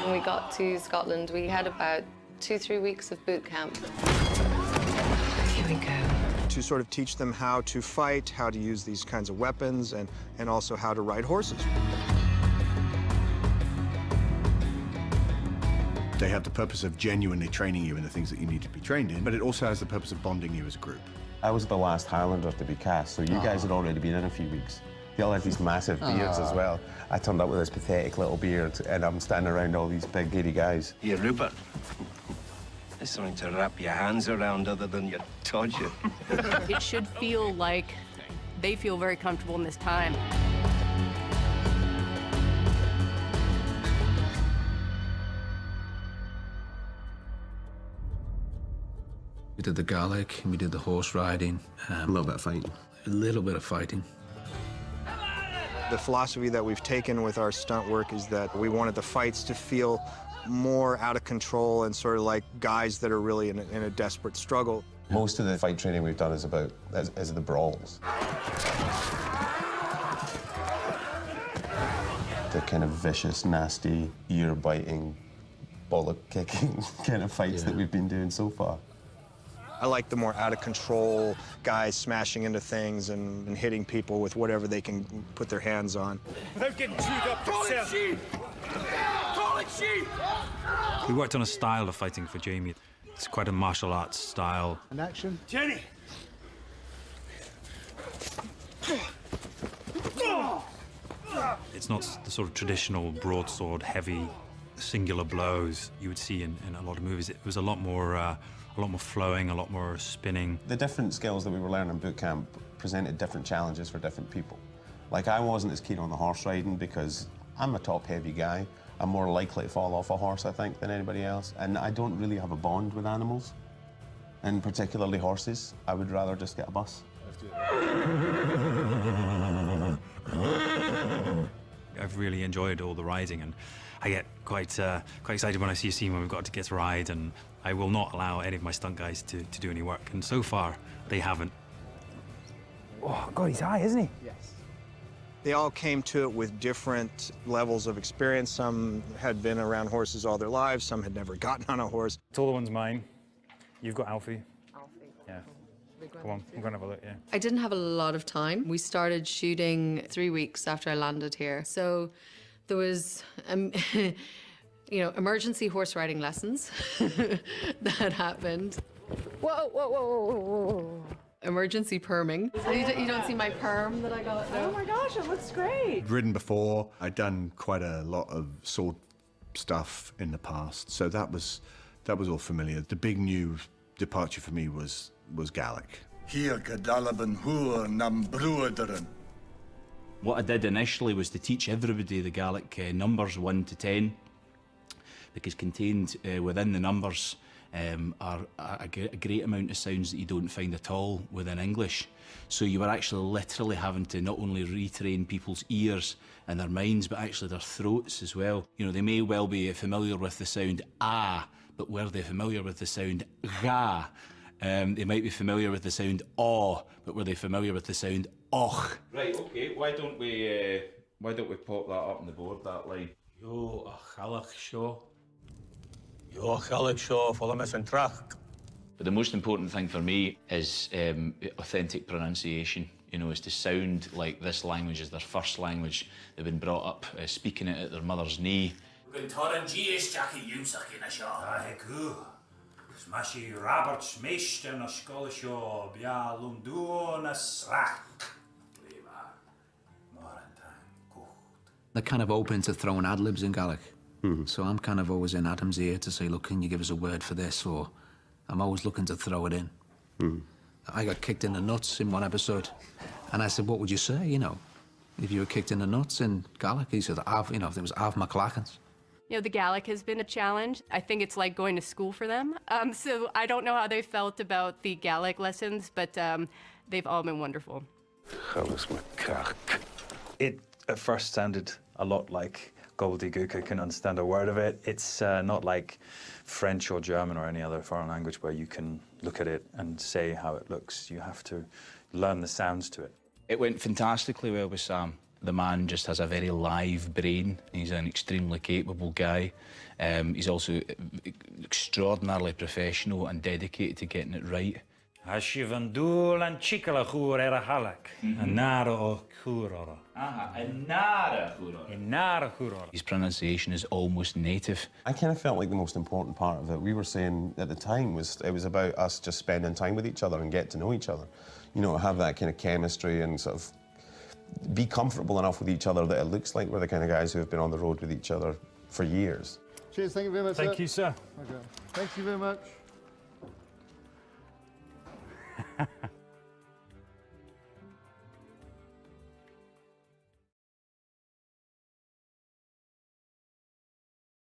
When we got to Scotland, we had about 2-3 weeks of boot camp. Here we go. To sort of teach them how to fight, how to use these kinds of weapons, and also how to ride horses. They have the purpose of genuinely training you in the things that you need to be trained in, but it also has the purpose of bonding you as a group. I was the last Highlander to be cast, so you guys had already been in a few weeks. They all had these massive beards as well. I turned up with this pathetic little beard, and I'm standing around all these big, giddy guys. Here, Rupert. There's something to wrap your hands around other than your todger. It should feel like they feel very comfortable in this time. We did the Gaelic, and we did the horse riding. A little bit of fighting. A little bit of fighting. The philosophy that we've taken with our stunt work is that we wanted the fights to feel more out of control and sort of like guys that are really in a desperate struggle. Most of the fight training we've done is the brawls. The kind of vicious, nasty, ear-biting, bollock-kicking kind of fights that we've been doing so far. I like the more out-of-control guys smashing into things and hitting people with whatever they can put their hands on. Without getting chewed up yourself. Call it sheep! We worked on a style of fighting for Jamie. It's quite a martial arts style. And action. Jenny! It's not the sort of traditional broadsword, heavy, singular blows you would see in a lot of movies. It was a lot more flowing, a lot more spinning. The different skills that we were learning in boot camp presented different challenges for different people. Like, I wasn't as keen on the horse riding because I'm a top-heavy guy. I'm more likely to fall off a horse, I think, than anybody else. And I don't really have a bond with animals, and particularly horses. I would rather just get a bus. I've really enjoyed all the riding, and I get quite excited when I see a scene where we've got to get to ride, and I will not allow any of my stunt guys to do any work, and so far, they haven't. Oh, God, he's high, isn't he? Yes. They all came to it with different levels of experience. Some had been around horses all their lives, some had never gotten on a horse. Taller one's mine. You've got Alfie. Alfie. Yeah. Come on, I'm going to have a look, yeah. I didn't have a lot of time. We started shooting 3 weeks after I landed here. So there was, you know, emergency horse riding lessons that happened. Whoa, whoa, whoa, whoa, whoa, whoa. Emergency perming. So you don't see my perm that I got? No? Oh my gosh, it looks great. I'd ridden before. I'd done quite a lot of sword stuff in the past, so that was all familiar. The big new departure for me was Gaelic. Here, Gadalaban Hur Nam Bruaderen. What I did initially was to teach everybody the Gaelic numbers 1 to 10, because contained within the numbers are a great amount of sounds that you don't find at all within English. So you were actually literally having to not only retrain people's ears and their minds, but actually their throats as well. You know, they may well be familiar with the sound ah, but were they familiar with the sound ga? They might be familiar with the sound aw, but were they familiar with the sound och? Right, okay, why don't we pop that up on the board, that line? Yo, a Gaelic show. Yo, Gaelic show, follow me from track. But the most important thing for me is authentic pronunciation. You know, is to sound like this language is their first language. They've been brought up speaking it at their mother's knee. Smashy Robert smashed in a skull show, Bia Lundun a srack. They're kind of open to throwing ad-libs in Gaelic. So I'm kind of always in Adam's ear to say, look, can you give us a word for this? Or I'm always looking to throw it in. I got kicked in the nuts in one episode. And I said, what would you say, you know, if you were kicked in the nuts in Gaelic? He said, you know, if there was Av McLachans. You know, the Gaelic has been a challenge. I think it's like going to school for them. So I don't know how they felt about the Gaelic lessons, but they've all been wonderful. It at first sounded a lot like gobbledygook. I couldn't understand a word of it. It's not like French or German or any other foreign language where you can look at it and say how it looks. You have to learn the sounds to it. It went fantastically well with Sam. The man just has a very live brain. He's an extremely capable guy. He's also extraordinarily professional and dedicated to getting it right. Ashivandul and Chikalagur era halak. Anara o kurora. Inara kurora. His pronunciation is almost native. I kind of felt like the most important part of it, we were saying at the time, it was about us just spending time with each other and get to know each other. You know, have that kind of chemistry and sort of be comfortable enough with each other that it looks like we're the kind of guys who have been on the road with each other for years. Cheers, thank you very much, sir. Thank you, sir. Okay. Thank you very much.